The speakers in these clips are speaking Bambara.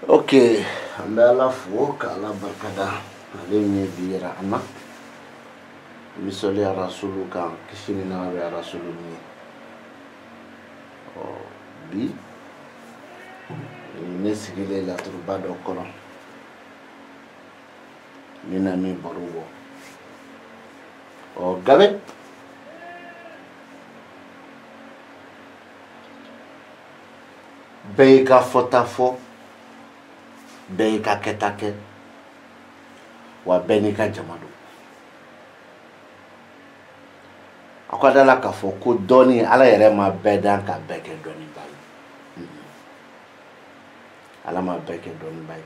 Ok, an bɛ Ala fo k'Ala barikada ale min ye bi yira an na misali Rasulu kan kisi ni nɛɛma bɛ Rasulu min bi ne sigilen laturuba dɔ kɔnɔ ni na min baro bɔ Gabe bɛɛ y'i ka fɔta fɔ bɛɛ y'i ka kɛta kɛ wa bɛɛ n'i ka jama don a ka da la k'a fɔ ko dɔɔni Ala yɛrɛ ma bɛɛ dan ka bɛɛ kɛ dɔɔniba ye Ala ma bɛɛ kɛ dɔɔniba ye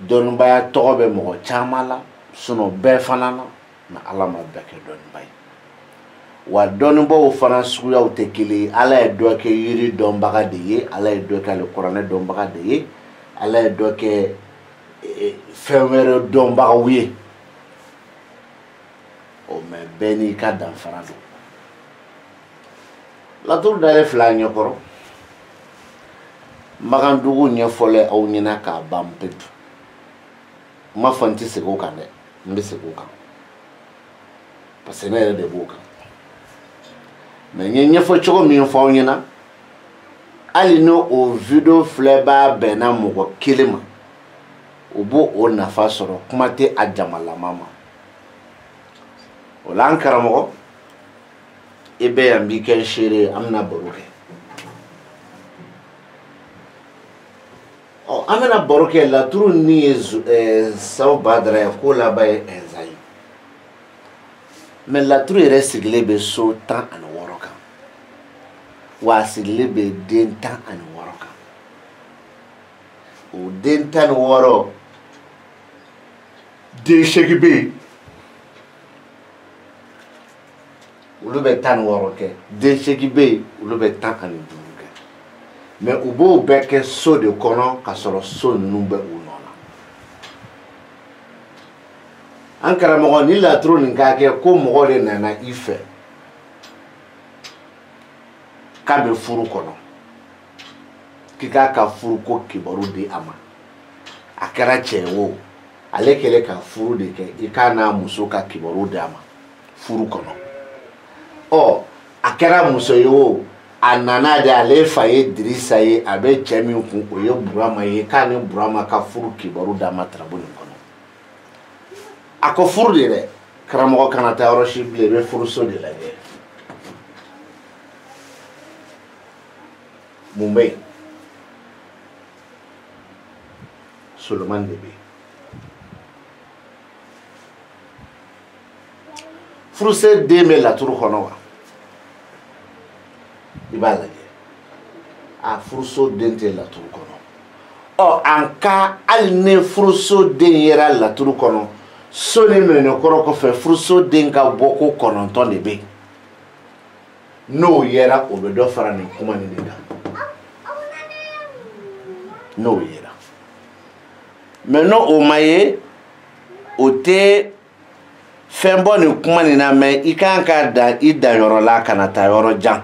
dɔɔnibaya tɔgɔ bɛ mɔgɔ caman la bɛɛ fana na mais Ala ma bɛɛ kɛ dɔɔniba ye wa dɔɔnibaw fana suguyaw tɛ kelen ye Ala ye dɔ kɛ yiri dɔnbaga de ye Ala ye dɔ kɛ alikuranɛ dɔnbaga de ye Ala ye dɔ kɛ fɛn wɛrɛ dɔnbagaw ye mais bɛɛ n'i ka danfara don laturu dalen filɛ an ɲɛkɔrɔ Magandugu ɲɛfɔlen aw ɲɛna k'a ban pewu n m'a fɔ n tɛ segin o kan dɛ n bɛ segin o kan parce que ne yɛrɛ de b'o kan mais n ye ɲɛfɔ cogo min fɔ aw ɲɛna hali n'o video filɛbaa bɛnna mɔgɔ kelen ma o b'o o nafa sɔrɔ kuma tɛ a jamalama ma o la an karamɔgɔ i bɛ yan b'i kɛ n seere an bɛna baro kɛ an bɛna baro kɛ laturu ni ye Sawo Badara ye k'o laban ye ɛnza ye mais laturu yɛrɛ sigilen bɛ so 16 kan wa a sigilen bɛ den 16 kan o den 16 den 8 bɛ yen olu bɛ 16 kɛ den 8 bɛ yen olu bɛ 15 kɛ mais u b'o bɛɛ kɛ so de kɔnɔ ka sɔrɔ so ninnu bɛ u nɔ na an karamɔgɔ ni laturu nin ka kɛ ko mɔgɔ de nana i fɛ k'a bɛ furu kɔnɔ k'i k'a ka furu ko kibaru di a ma a kɛra cɛ ye o ale kɛlen ka furu de kɛ i k'a n'a muso ka kibaru di a ma furu kɔnɔ a kɛra muso ye o a nana de ale fa ye Dirisa ye a bɛ cɛ min kun o ye Burama ye k'a ni Burama ka furu kibaru d'a ma tarabu nin kɔnɔ a ko furu de dɛ karamɔgɔ kana taa yɔrɔ si bilen i bɛ furuso de lajɛ mun bɛ yen Solomani de bɛ yen furusɛ den bɛ laturu kɔnɔ wa i b'a lajɛ a furuso den tɛ laturu kɔnɔ an ka hali ni furuso den yera laturu kɔnɔ so ni minɛkɔrɔ kɔfɛ furuso den ka bɔ ko 9 de bɛ yen n'o yera o bɛ dɔ fara nin kuma nin de kan n'o yera mais n'o ma ye o tɛ fɛn bɔ nin kuma nin na mais i kan ka dan i danyɔrɔ la kana taa yɔrɔ jan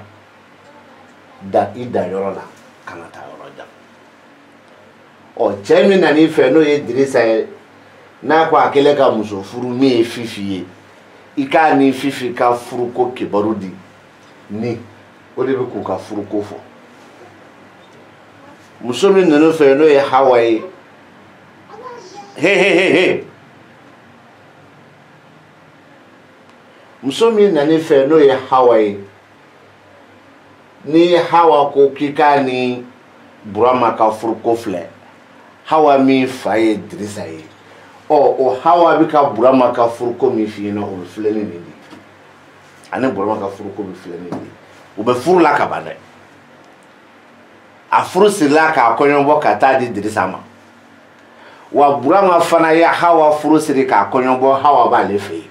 da i danyɔrɔ la kana taa yɔrɔ jan cɛ min nan'i fɛ n'o ye Dirisa ye n'a ko a kɛlen ka muso furu min ye Fifi ye i k'a ni Fifi ka furu ko kibaru di ni o de bɛ k'u ka furu ko fɔ muso min nan'o fɛ n'o ye Hawa ye he muso min nan'i fɛ n'o ye Hawa ye ni Hawa ko k'i k'a ni Burama ka furu ko filɛ Hawa min fa ye Dirisa ye o Hawa bɛ ka Burama ka furu ko min f'i ɲɛna o bɛ filɛ ni nin de ani Burama ka furu ko bɛ filɛ ni nin de u bɛ furu la ka ban dɛ a furu sirila k'a kɔɲɔbɔ ka taa di Dirisa ma wa Burama fana ye Hawa furu siri k'a kɔɲɔbɔ Hawa b'ale fɛ yen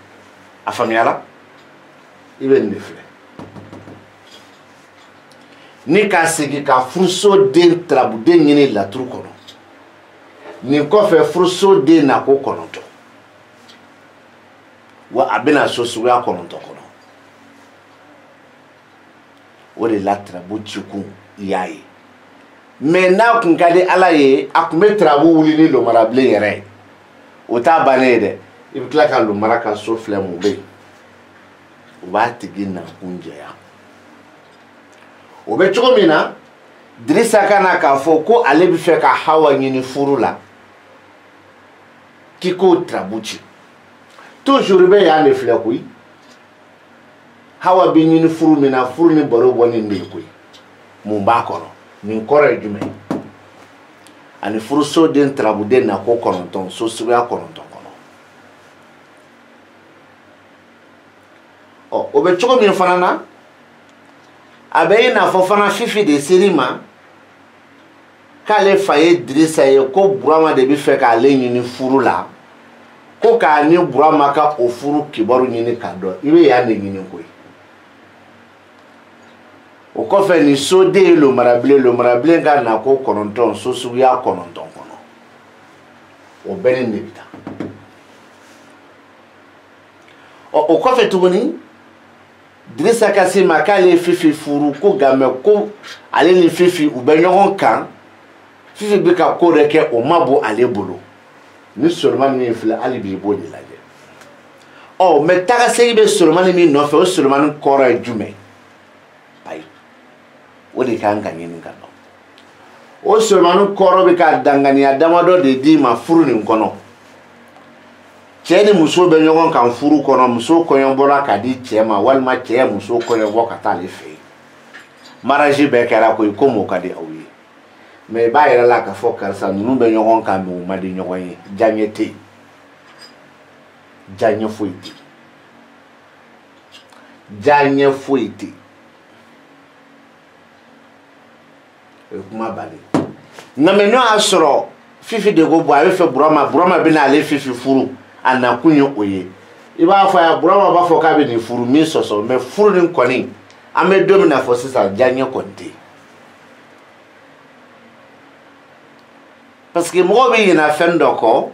a faamuyara i bɛ nin de filɛ ni ka segin ka furuso den tarabuden ɲini laturu kɔnɔ nin kɔfɛ furuso den na ko 9 wa a bɛna so suguya 9 kɔnɔ o de la tarabu cikun i y'a ye mais n'a kun ka di Ala ye a kun bɛ tarabu wuli ni lomarabilen yɛrɛ ye o t'a bannen ye dɛ i bɛ tila ka lomara ka so filɛ mun bɛ yen o b'a tigi nakun jɛya o bɛ cogo min na Dirisa kana k'a fɔ ko ale bɛ fɛ ka Hawa ɲini furu la k'i k'o tarabu ci toujours bɛ yan de filɛ koyi Hawa bɛ ɲini furu min na furu ni baro bɔ nin de ye koyi mun b'a kɔnɔ nin kɔrɔ ye jumɛn ani furuso den tarabuden na ko 9 so suguya 9 kɔnɔ o bɛ cogo min fana na a bɛ i n'a fɔ fana Fifi de seri ma k'ale fa ye Dirisa ye ko Burama de bɛ fɛ k'ale ɲini furu la ko k'a ni Burama ka o furu kibaru ɲini ka dɔn i bɛ yan de ɲini koyi o kɔfɛ ni soden ye lomarabilen ka na ko 9 so suguya 9 kɔnɔ o bɛɛ ni de bɛ taa o kɔfɛ tuguni Dirisa ka se ma k'ale Fifi furu ko gamɛ ko ale ni Fifi u bɛ ɲɔgɔn kan Fifi bɛ ka ko dɔ kɛ o ma bɔ ale bolo ni Solomani min filɛ hali bi i b'o de lajɛ mais tagasegi bɛ Solomani min nɔfɛ o Solomani kɔrɔ ye jumɛn ayi o de kan ka ɲini ka dɔn o Solomani kɔrɔ bɛ ka danganiya damadɔ de di ma furu nin kɔnɔ cɛ ni muso bɛ ɲɔgɔn kan furu kɔnɔ muso kɔɲɔ bɔra ka di cɛ ma walima cɛ ye muso kɔɲɔ bɔ ka taa ale fɛ yen mariage bɛɛ kɛra koyi ko m'o ka di aw ye mais i b'a yɛrɛ la k'a fɔ karisa ninnu bɛ ɲɔgɔn kan mais u ma di ɲɔgɔn ye diyaɲɛ tɛ yen diyaɲɛ foyi tɛ yen diyaɲɛ foyi tɛ yen o ye kuma bannen nka mais n'o y'a sɔrɔ Fifi de ko bon a bɛ fɛ Burama bɛ n'ale Fifi furu a nakun ye o ye i b'a fɔ a ye Burama b'a fɔ k'a bɛ nin furu min sɔsɔ mais furu nin kɔni an bɛ don min na fɔ sisan diyaɲɛ kɔni tɛ yen parce que mɔgɔw bɛ ɲinɛ fɛn dɔ kɔ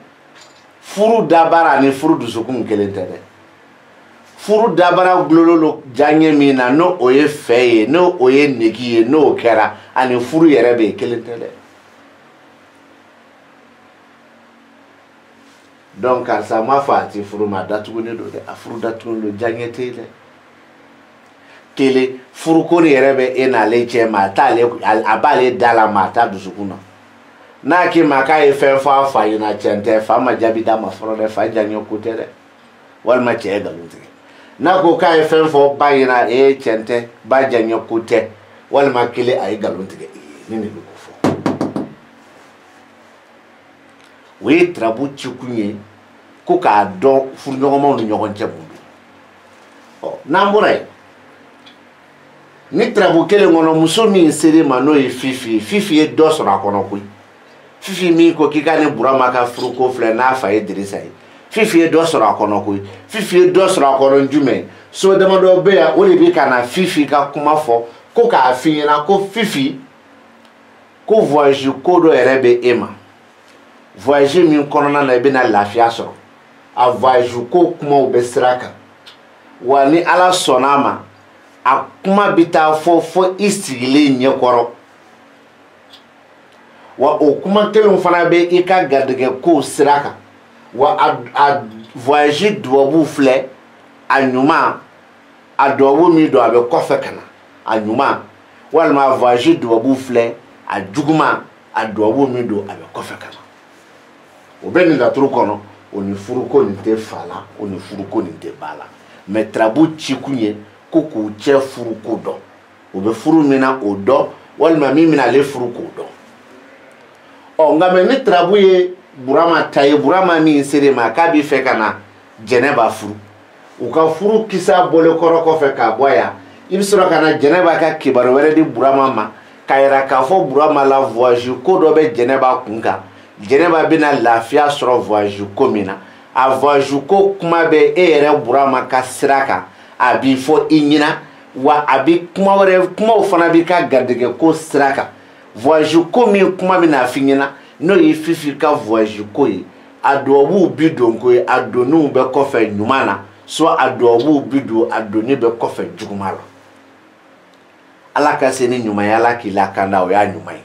furu dabara ani furu dusukun kelen tɛ dɛ furu dabara gulonlen don diyaɲɛ min na n'o o ye fɛ ye n'o o ye nege ye n'o kɛra ani furu yɛrɛ bɛ kelen tɛ dɛ donc karisa ma fɔ a ti furu ma datugulen don dɛ a furu datugulen don diyaɲɛ tɛ yen dɛ kelen furuko nin yɛrɛ bɛ e n'ale cɛ ma a b'ale da la ma a t'a dusukun na n'a k'i ma k'a ye fɛn fɔ a fa ɲɛna tiɲɛ tɛ fa ma jaabi d'a ma fɔlɔ dɛ fa diyaɲɛ ko tɛ dɛ walima cɛ ye nkalon tigɛ n'a ko k'a ye fɛn fɔ ba ɲɛna tiɲɛ tɛ ba diyaɲɛ ko tɛ walima kelen a ye nkalon tigɛ ni de bɛ ko fɔ o ye tarabu cikun ye ko k'a dɔn furuɲɔgɔnmaw ni ɲɔgɔn cɛ mun don n'an bɔra yen ni tarabu kelen kɔnɔ muso min sera ma n'o ye Fifi ye dɔ sɔrɔ a kɔnɔ koyi Fifi min ko k'i ka ni Burama ka furuko filɛ n'a fa ye Dirisa ye Fifi ye dɔ sɔrɔ a kɔnɔ koyi Fifi ye dɔ sɔrɔ a kɔnɔ jumɛn so damadɔ bɛ yan o de bɛ ka na Fifi ka kuma fɔ ko k'a f'i ɲɛna ko Fifi ko voyage ko dɔ yɛrɛ bɛ e ma voyage min kɔnɔna na i bɛna lafiya sɔrɔ a voyage ko kumaw bɛ sira kan wa ni Ala sɔnn'a ma a kuma bɛ taa fɔ i sigilen ɲɛkɔrɔ wa o kuma kelen fana bɛ i ka garijɛgɛ kow sira kan wa a voyage dubabu filɛ a ɲuman a dubabu min don a bɛ kɔfɛ ka na a ɲuman walima a voyage dubabu filɛ a juguman a dubabu min don a bɛ kɔfɛ ka na o bɛ nin laturu kɔnɔ o ni furuko nin tɛ fa la o ni furuko nin tɛ ba la mais tarabu cikun ye ko k'u cɛ furuko dɔn o bɛ furu min na o dɔn walima min bɛna ale furu k'o dɔn nka mais ni tarabu ye Burama ta ye Burama min sera ma k'a bɛ fɛ ka na Jɛnɛba furu u ka furu kisa bɔlen kɔrɔ kɔfɛ k'a bɔ yan i bɛ sɔrɔ ka na Jɛnɛba ka kibaru wɛrɛ di Burama ma k'a yira k'a fɔ Burama la voyage ko dɔ bɛ Jɛnɛba kun kan Jɛnɛba bɛna lafiya sɔrɔ voyage ko min na a voyage ko kuma bɛ e yɛrɛ Burama ka sira kan a b'i fɔ i ɲɛna wa a bɛ kumaw fana b'i ka garijɛgɛ ko sira kan voyage ko min kuma bɛ na f'i ɲɛna n'o ye Fifi ka voyage ko ye a dubabuw bi don ko ye a donniw bɛ kɔfɛ ɲuman na soit a dubabuw bi don a donni bɛ kɔfɛ juguman la Ala ka se ni ɲuman ye Ala k'i lakanda o y'a ɲuman ye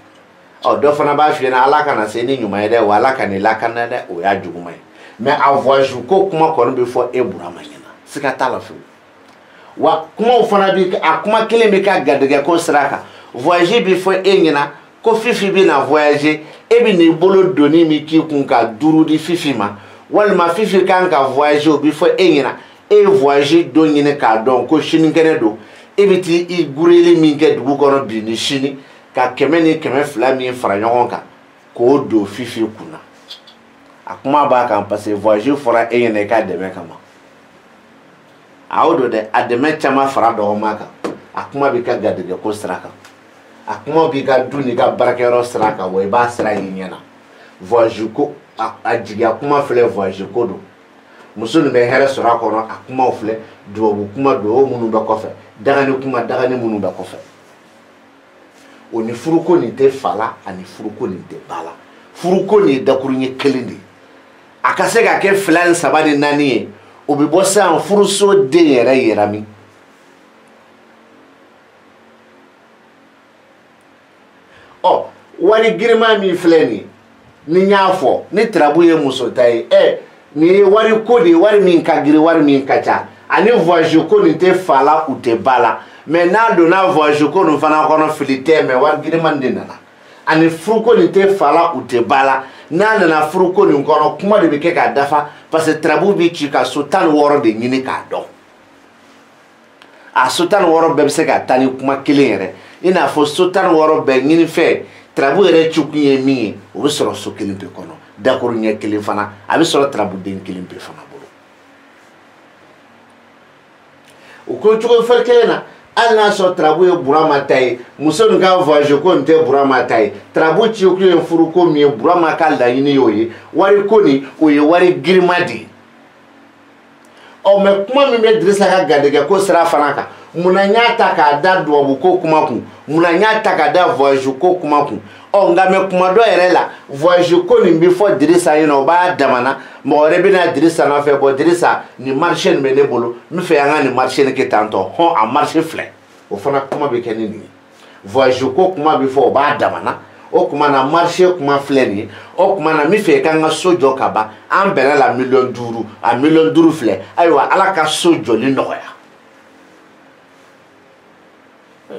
o do fana ba fi na ala kana se ni nyuma de wa ala kana la kana de o ya juguma mais a voyage ko kuma ko no be fo e burama nyina sika tala fi wa kuma fana bi a kuma kele be ka gadege ko sraka voyage bi fo e nyina ko fifi bi na voyage e bi ni bolo doni mi ki kun ka duru di fifi ma wal ma fifi kan ka voyage bi fo e nyina e voyage do nyine ka don ko shini kene do e bi ti i gurele mi ke dugu kono bi ni shini ka kemeni keme fla mi fara nyon ka ko do fifi kuna akuma ba kan passer voyage fora e nyine ka de me kama awdo de ademe chama fara do maka akuma bi ka gadege ko sraka akuma bi ka duni ka barakero sraka we ba sra yinyana voyage ko ajigi akuma fle voyage ko do musunu be here sura ko no akuma fle do bu kuma do munu be kofe dagani kuma dagani munu be kofe oni furuko ni te fala ani furuko ni te bala furuko ni dakurunye kelindi akase ga ke flan sabani nani obi bossa en furuso de yere yerami oh wani girma mi fleni ni nyafo ni trabuye musotai ni wari kodi wari min kagiri wari min kacha ani voyage ko ni te fala ou te bala mais na do na voyage ko no fana kono filite me wari girma ndinana ani fruko ni te fala ou te bala na na fruko ni kono kuma de beke ka dafa parce que trabu bi chika sultan woro de nyini ka do a sultan woro be se ka tani kuma kilere ina fo sultan woro be nyini fe trabu ere chukunye mi o soro so kilimpe kono d'accord nye kilim fana abi soro trabu den kilimpe fana bolo o ko chuko felkena alna so trabu e burama tay muso nga voyage ko nte burama tay trabu chi ko en furu ko mi burama kal da yini yoyi wari ko ni o ye wari girmadi o me kuma mi me drisa ka gadege ko sra fana ka munanyata ka da do ko kuma ku munanyata ka da voyage ko kuma ku o nga me kuma do ere la voyage ko ni before drisa yino ba damana mo rebe na drisa na fe bo drisa ni marché me ne bolo mi fe yanga ni marché ne ke tanto ho a marché fle o fana kuma be kenini voyage ko kuma before ba damana o kuma na marché kuma fle ni o kuma na mi fe kanga sojo kaba an bere la million duru a million duru fle aywa ala ka sojo li noya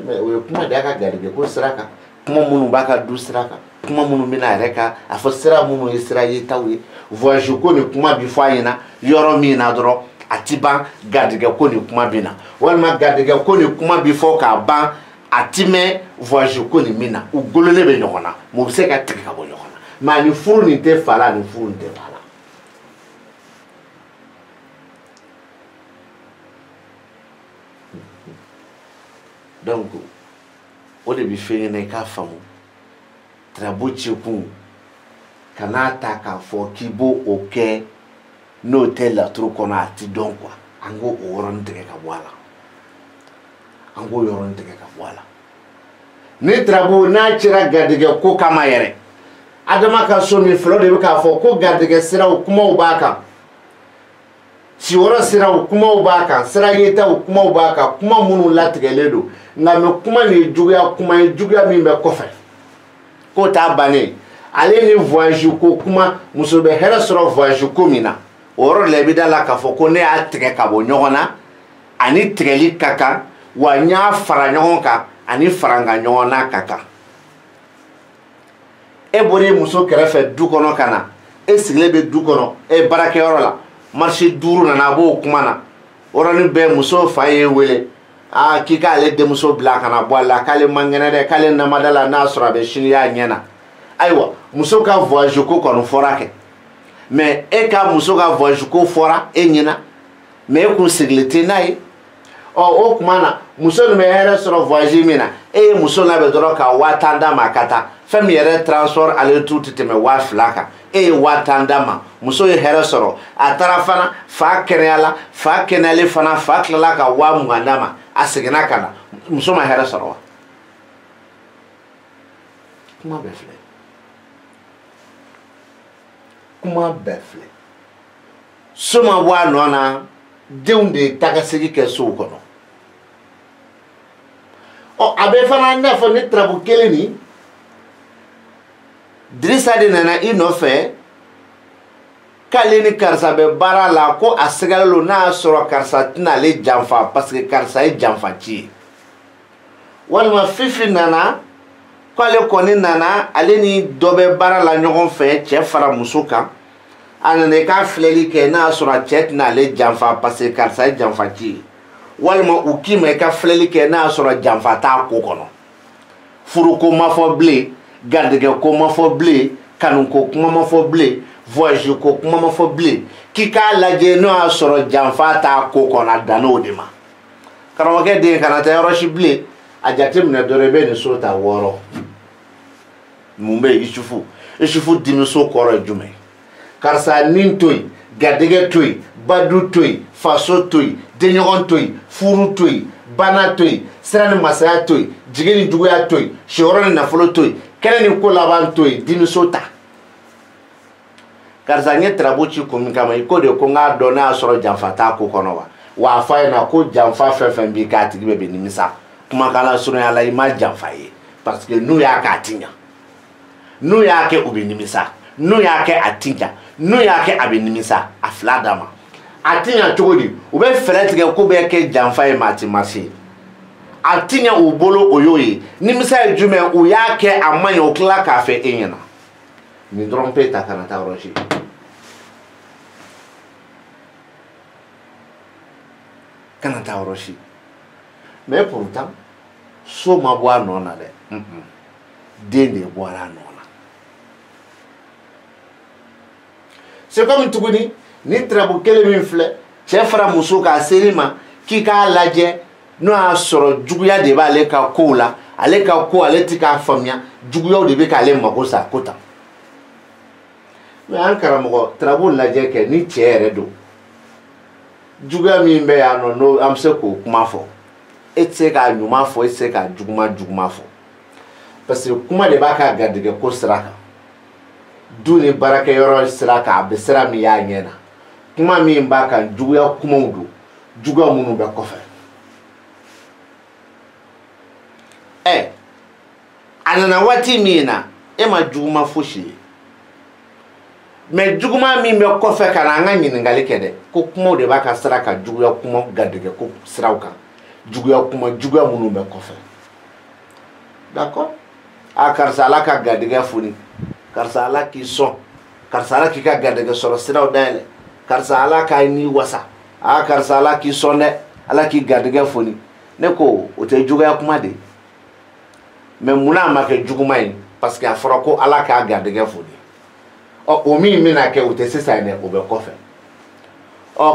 mais o kuma da ka garige ko sraka kuma munu baka du sraka kuma munu mina reka afo sra munu isra yitawi voyage ko ni kuma bi fayina yoro mi na dro atiba gardige ko ni kuma bina wal ma gardige ko ni kuma bi fo ka ban atime voyage ko ni mina ugolole be nyona mo se ka tika bo nyona ma ni furu ni te fala ni furu ni te fala donc o de bi fene ka famu trabuchi ku kanata ka fo kibo oke no tela tru kona ti don quoi ango oron tege ka wala ango yoron tege ka wala ni trabu na chira gadige ko kama yere adama ka so mi flo de ka fo ko gadige sira kuma ubaka si wora sira kuma ubaka sira yeta kuma ubaka kuma munu latigeledo na me kuma ni juguya mi be kofe ko ta bane ale ni voyage ko kuma muso be hera soro voyage ko mina oro le bi dala ka fo ko ne a tege ka bo nyogona ani tegeli kaka wa nya fara nyogonka ani faranga nyogona kaka e bore muso kerefe du kono kana e sigle be du kono e barake oro la marché duru na bo kuma na oro ni be muso faye wele kika ale de muso bla kana bo la kale mangena de kale na madala na sura be shini ya nyena aywa muso ka voyage ko kono forake mais e ka muso ka voyage ko fora e nyina mais ko siglete nai o kumana muso no me here soro voyage mina e muso na be doro ka watanda makata fami yere transport ale tout te me wa flaka e watanda ma muso ye here soro atara fana fa kenela fa kenele fana fa kala ka wa mugandama asigina kana muso ma here soro kuma befle soma wa nona deunde tagasigi ke so kono o abe fana na fo ni trabu keleni Drissa de nana i nɔfɛ k'ale ni karisa bɛ baara la ko a sɛgɛlen n'a y'a sɔrɔ karisa tɛna ale janfa parce que karisa ye janfa ci ye walima Fifi nana k'ale kɔni nana ale ni dɔ bɛ baara la ɲɔgɔn fɛ cɛ fara muso kan a nana i ka filɛli kɛ n'a y'a sɔrɔ cɛ tɛna ale janfa parce que karisa ye janfa ci ye walima u k'i ma i ka filɛli kɛ n'a y'a sɔrɔ janfa t'a ko kɔnɔ furuko ma fɔ bilen garijɛgɛ ko ma fɔ bilen kanuko kuma ma fɔ bilen voyage ko kuma ma fɔ bilen k'i k'a lajɛ n'o y'a sɔrɔ janfa t'a ko kɔnɔ a danna o de ma karamɔgɔkɛ den kana taa yɔrɔ si bilen a jateminɛ dɔrɔn i bɛ nin so ta 6 mun bɛ yen Isufu dimiso kɔrɔ ye jumɛn karisa nin to yen garijɛgɛ to yen badu to yen faso to yen denɲɔgɔn to yen furu to yen bana to yen sira ni masaya to yen jigi ni juguya to yen siyɔrɔ ni nafolo to yen kɛnɛ ni ko laban to yen dimiso ta karisa n ye tarabu ci kun min kama i ko de ko n k'a dɔn n'a y'a sɔrɔ janfa t'a ko kɔnɔ wa a fɔ a ɲɛna ko janfa fɛn fɛn b'i k'a tigi bɛ nimisa kumakan la surunya la i ma janfa ye parce que n'u y'a kɛ a ti ɲa n'u y'a kɛ u bɛ nimisa n'u y'a kɛ a ti ɲa n'u y'a kɛ a bɛ nimisa a fila d'a ma a ti ɲa cogo di u bɛ fɛɛrɛ tigɛ ko bɛ kɛ janfa ye ma a ti marché a ti ɲa u bolo o y'o ye nimisa ye jumɛn u y'a kɛ a man ɲɛ o tila k'a fɛ e ɲɛna nin dɔrɔn pe ta kana taa yɔrɔ si kana taa yɔrɔ si mais pourtant so ma bɔ a nɔ na dɛ den de bɔra a nɔ na c'est comme tuguni ni tarabu kelen min filɛ cɛ fara muso k'a seri ma k'i k'a lajɛ n'o y'a sɔrɔ juguya de b'ale ka kow la ale ka ko ale tɛ k'a faamuya juguyaw de bɛ k'ale mago sa ko tan mais an karamɔgɔ tarabu lajɛ kɛ ni cɛ yɛrɛ don juguya min bɛ yan nɔ n'o an bɛ se k'o kuma fɔ e tɛ se k'a ɲuman fɔ e tɛ se k'a juguman fɔ parce que kuma de b'a ka garijɛgɛ ko sira kan du ni baarakɛyɔrɔ sira kan a bɛ sira min y'a ɲɛ na kuma min b'a kan juguya kumaw don juguya minnu bɛ kɔfɛ a nana waati min na e ma juguman fosi ye mais juguman min bɛ kɔfɛ ka na an ka ɲininkali kɛ dɛ ko kumaw de b'a ka sira kan juguya kuma garijɛgɛ ko siraw kan juguya minnu bɛ kɔfɛ d'accord a karisa ala ka garijɛgɛ foni karisa ala k'i sɔn karisa ala k'i ka garijɛgɛ sɔrɔ siraw dayɛlɛ karisa ala k'a ni wasa karisa ala k'i sɔn dɛ ala k'i garijɛgɛ foni ne ko o tɛ juguya kuma de mais munna a ma kɛ juguman ye parce que a fɔra ko ala k'a garijɛgɛ foni o min bɛna kɛ o tɛ sisan dɛ o bɛ kɔfɛ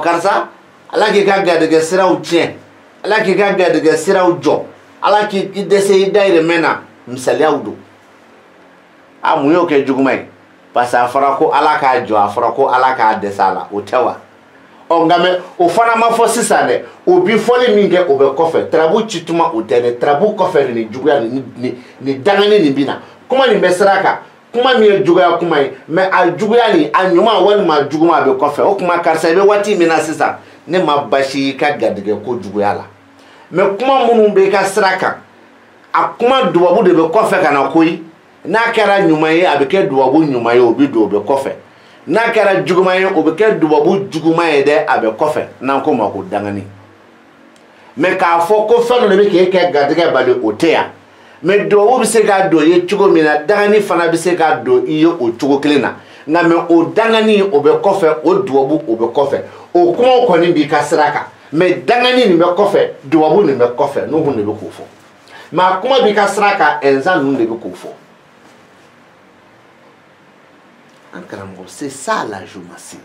karisa ala k'i ka garijɛgɛ siraw tiɲɛ ala k'i ka garijɛgɛ siraw jɔ ala k'i dɛsɛ i dayirimɛ na misaliyaw don mun y'o kɛ juguman ye parce que a fɔra ko ala k'a jɔ a fɔra ko ala k'a dɛsɛ a la o tɛ wa nka mɛ o fana ma fɔ sisan dɛ o bi fɔli min kɛ o bɛ kɔfɛ tarabu ci tuma o tɛ dɛ tarabu kɔfɛ nin juguya nin dangani nin bɛ na kuma nin bɛ sira kan kuma min ye juguya kuma ye mais a juguya nin a ɲuman walima juguman a bɛ kɔfɛ o kuma karisa i bɛ waati min na sisan ne ma basi i ka garijɛgɛ ko juguya la mais kuma minnu bɛ i ka sira kan a kuma dubabu de bɛ kɔfɛ ka na koyi n'a kɛra ɲuman ye a bɛ kɛ dubabu ɲuman ye o bɛ don o bɛ kɔfɛ n'a kɛra juguman ye o bɛ kɛ dubabu juguman ye dɛ a bɛ kɔfɛ n'an ko ma ko dangani mais k'a fɔ ko fɛn dɔ de bɛ k'e kɛ garijɛgɛ bali o tɛ yan mais dubabu bɛ se k'a don i ye cogo min na dangani fana bɛ se k'a don i ye o cogo kelen na nka mais o dangani o bɛ kɔfɛ o dubabu o bɛ kɔfɛ o kumaw kɔni b'i ka sira kan mais dangani nin bɛ kɔfɛ dubabu nin bɛ kɔfɛ n'u kun de bɛ k'o fɔ mais a kuma b'i ka sira kan ɛnzan ninnu de bɛ k'o fɔ. An karamɔgɔ c'est ça la jomasi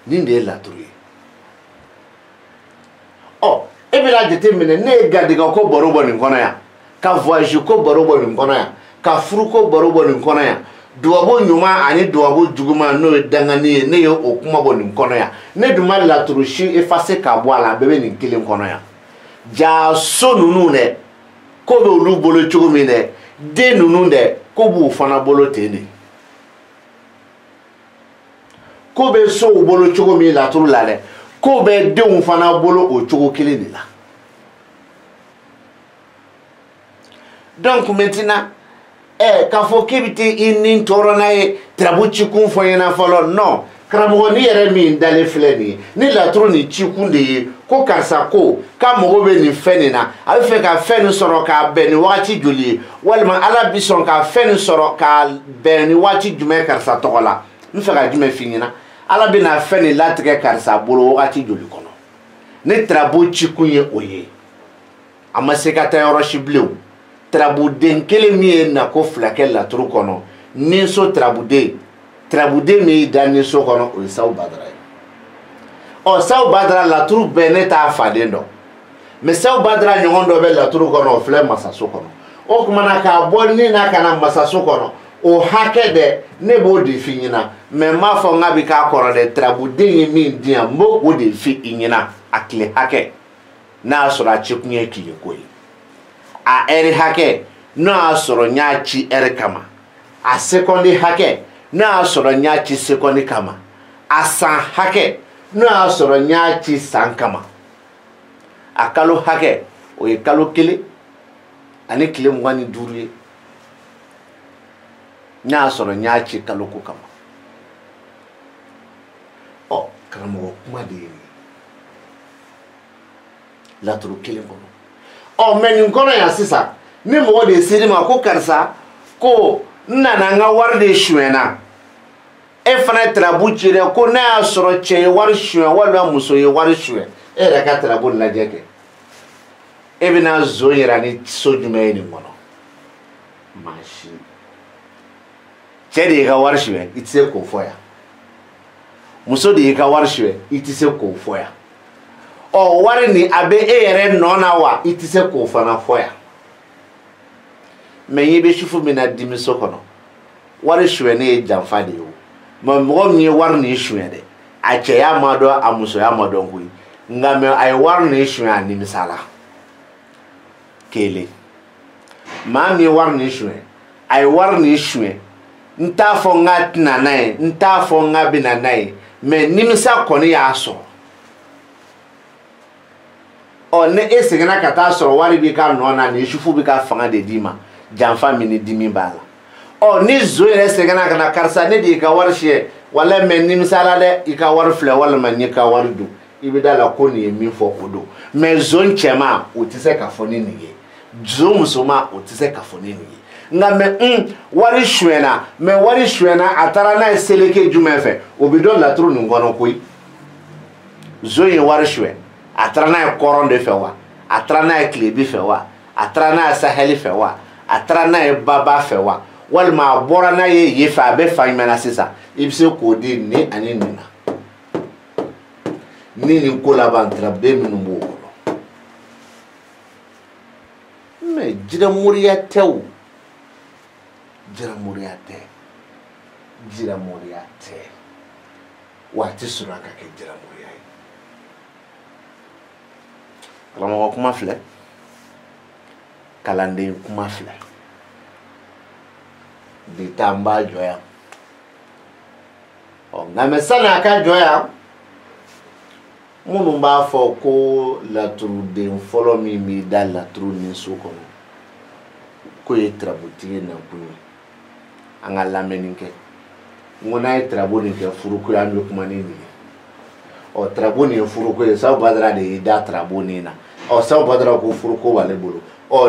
nin de ye laturu ye e bɛna jateminɛ ne ye garijɛgɛ ko baro bɔ nin kɔnɔ yan ka voyage ko baro bɔ nin kɔnɔ yan ka furu ko baro bɔ nin kɔnɔ yan dubabu ɲuman ani dubabu juguman n'o ye dangani ye ne ye o kuma bɔ nin kɔnɔ yan ne dun ma laturu si effacer ka bɔ a la a bɛɛ bɛ nin kelen kɔnɔ yan jaa so ninnu dɛ ko bɛ olu bolo cogo min dɛ den ninnu dɛ ko b'u fana bolo ten de ko bɛ sow bolo cogo min laturu la dɛ ko bɛ denw fana bolo o cogo kelen de la donc maintenant k'a fɔ k'i bɛ t'i ni tɔɔrɔ n'a ye tirabu cikun fɔ n ɲɛna fɔlɔ non karamɔgɔ ni yɛrɛ min dalen filɛ nin ye ni laturu ni cikun de ye ko karisa ko k'a mago bɛ nin fɛn nin na a bɛ fɛ ka fɛn nin sɔrɔ k'a bɛn ni wagati joli ye walima ala bi sɔn ka fɛn nin sɔrɔ k'a bɛn ni wagati jumɛn karisa tɔgɔ la n fɛ ka jumɛn f'i ɲɛna ala bɛna fɛn nin latigɛ karisa bolo wagati joli kɔnɔ ni tirabu cikun ye o ye a ma se ka taa yɔrɔ si bilen tirabuden kelen min ye nako fila kɛ laturu kɔnɔ ni so tirabuden min y'i da ni so kɔnɔ o ye Sawu Badara ye Sawu Badara laturu bɛɛ ne t'a faden dɔn mais Sawu Badara ɲɔgɔn dɔ bɛ laturu kɔnɔ o filɛ masaso kɔnɔ o kumana k'a bɔ ni na ka na masaso kɔnɔ o hakɛ dɛ ne b'o de f'i ɲɛna mais n m'a fɔ n k'a bɛ k'a kɔrɔ dɛ tirabuden ye min di yan n b'o o de f'i ɲɛna a tile hakɛ n'a y'a sɔrɔ a cikun ye tile ko ye a ɛri hakɛ n'a y'a sɔrɔ n y'a ci ɛri kama a sekɔndi hakɛ n'a y'a sɔrɔ n y'a ci sekɔndi kama a san hakɛ n'a y'a sɔrɔ n y'a ci san kama a kalo hakɛ o ye kalo 1 ani tile 25 ye n'a y'a sɔrɔ n y'a ci kalo ko kama karamɔgɔ kuma de ye nin laturu kelen kɔnɔ mais nin kɔnɔ yan sisan ni mɔgɔ de seri ma ko karisa ko n nana n ka wari de suɲɛna e fana ye tirabu ci dɛ ko n'a y'a sɔrɔ cɛ ye wari suɲɛ walima muso ye wari suɲɛ e yɛrɛ ka tirabu lajɛ kɛ e bɛna zo yira ni so jumɛn ye nin kɔnɔ maasi cɛ de y'i ka wari suɲɛ i tɛ se k'o fɔ yan muso de y'i ka wari suɲɛ i tɛ se k'o fɔ yan wari ni a bɛ e yɛrɛ nɔ na wa i tɛ se k'o fana fɔ yan mais i bɛ sufu min na dimiso kɔnɔ wari suɲɛni ye janfa de ye o mais mɔgɔ min ye wari nin suɲɛ dɛ a cɛya ma dɔn a musoya ma dɔn koyi nka mais a ye wari nin suɲɛ a nimisa la kelen maa min ye wari nin suɲɛ a ye wari nin suɲɛ n t'a fɔ n ka tɛna n'a ye n t'a fɔ n ka bɛna n'a ye mais nimisa kɔni y'a sɔrɔ ne e seginna ka taa sɔrɔ wari b'i ka nɔ na nin sufu bɛ ka fanga de d'i ma janfa min ni dimi b'a la ni zo yɛrɛ seginna ka na karisa ne de y'i ka wari fiyɛ wala mais nimisa la dɛ i ka wari filɛ walima n ye ka wari dun i bɛ da la ko nin ye min fɔ o don mais zo cɛman o tɛ se ka fɔ ni nin ye zo musoman o tɛ se ka fɔ ni nin ye nka mais wari suɲɛna mais wari suɲɛna a taara n'a ye seleke jumɛn fɛ o bɛ dɔn laturu nin kɔnɔ koyi zo ye wari suɲɛ a taara n'a ye kɔrɔn de fɛ wa a taara n'a ye tilebi fɛ wa a taara n'a ye sahɛli fɛ wa a taara n'a ye baba fɛ wa walima a bɔra n'a ye yen fɛ a bɛ fa jumɛn na sisan i bɛ se k'o di nin ani nin na ni nin ko laban tiraden minnu b'o kɔnɔ mais jiramoriya tɛ o jiramoriya tɛ jiramoriya tɛ wa a tɛ sɔrɔ a ka kɛ jiramoriya ye karamɔgɔ kuma filɛ kalanden kuma filɛ bi ta n b'a jɔ yan nka mɛ sani a ka jɔ yan minnu b'a fɔ ko laturuden fɔlɔ min b'i da laturu ni so kɔnɔ k'o ye tirabutigi nakun ye an ka lamɛnni kɛ n ko n'a ye tirabu nin kɛ furuko ye an bɛ kuma ni nin ye tirabu nin ye furuko ye Sawu Badara de y'i da tirabu nin na Sawu Badara ko furuko b'ale bolo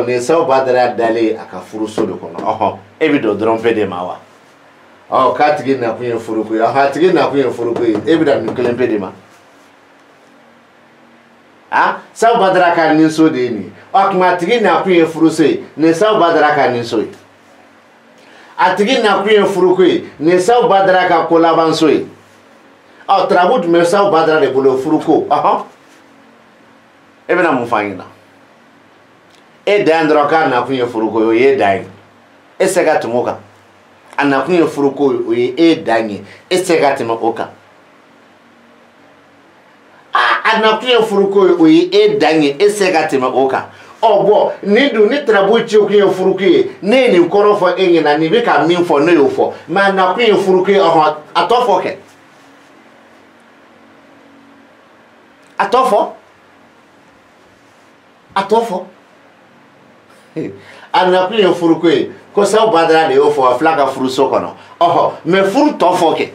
nin Sawu Badara dalen a ka furuso de kɔnɔ e bɛ don dɔrɔn fɛ de ma wa k'a tigi nakun ye furuko ye a tigi nakun ye furuko ye e bɛ na nin kelen pe de ma Sawu Badara ka ninso de ye nin ye kuma a tigi nakun ye furuso ye nin Sawu Badara ka ninso ye a tigi nakun ye furuko ye nin Sawu Badara ka ko labanso ye tirabu tun bɛ Sawu Badara de bolo furuko e bɛna mun f'an ɲɛna e dan dɔrɔn k'a nakun ye furuko ye o ye e dan ye e se ka tɛmɛ o kan a nakun ye furuko ye o ye e dan ye e se ka tɛmɛ o kan a nakun ye furuko ye o ye e dan ye e se ka tɛmɛ o kan nin dun ni tirabu ci kun ye furuko ye ne ye nin kɔrɔ fɔ e ɲɛna nin bɛ ka min fɔ ne y'o fɔ mais a nakun ye furuko ye a tɔ fɔ kɛ a tɔ fɔ ana kun ye furu ko ye ko saw badara de y'o fɔ fila ka furu so kɔnɔ mais furu tɔ fɔ kɛ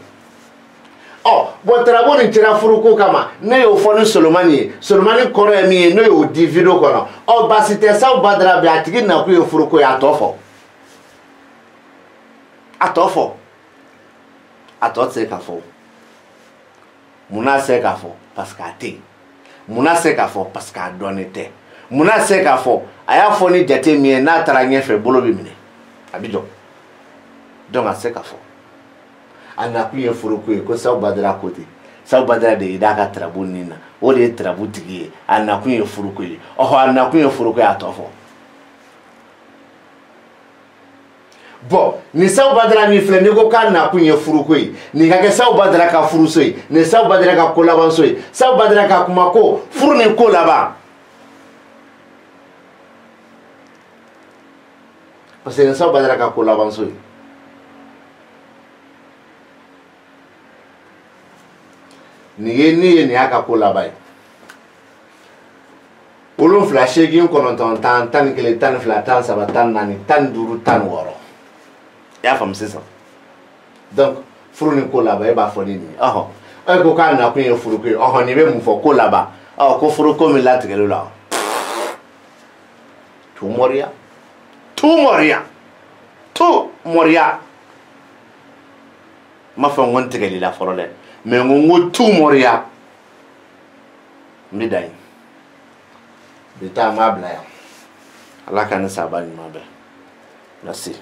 bon tarabo ni cɛla furu ko kama ne y'o fɔ ni Solomani ye Solomani kɔrɔ ye min ye ne y'o di video kɔnɔ basi tɛ saw badara bi a tigi na kun ye furu ko ye a tɔ fɔ a tɔ tɛ se ka fɔ munna se ka fɔ parce que a tɛ munna se ka fɔ parce que a dɔnnen tɛ munna se ka fɔ a y'a fɔ ni jate min ye n'a taara ɲɛfɛ bolo bɛ minɛ a bɛ jɔ donc a se ka fɔ a nakun ye furu ko ye ko saw badara ko ten saw badara de ye d'a ka tarabu nin na o de ye tarabu tigi ye a nakun ye furu ko ye a nakun ye furu ko ye a tɔ fɔ bon ni saw badara min filɛ n'i ko k'a nakun ye furu ko ye nin ka kɛ saw badara ka furuso ye nin saw badara ka ko labanso ye saw badara ka kuma ko furu ni ko laban parce que nin saw badara ka ko labanso ye nin ye nin y'a ka ko laban ye 7 8 9 10 11 12 13 14 15 16 17 18 19 i y'a faamu sisan donc furu ni ko laban e b'a fɔ ni nin ye e ko k'a nakun ye furu ko ye nin bɛ mun fɔ ko laban ko furu ko min latigɛlen la tu mɔriya ma fɔ n ko n tigɛli la fɔlɔ dɛ mais n ko tu mɔriya n bɛ dan yen bi taa n b'a bila yan ala ka ni sababa ɲuman bɛn merci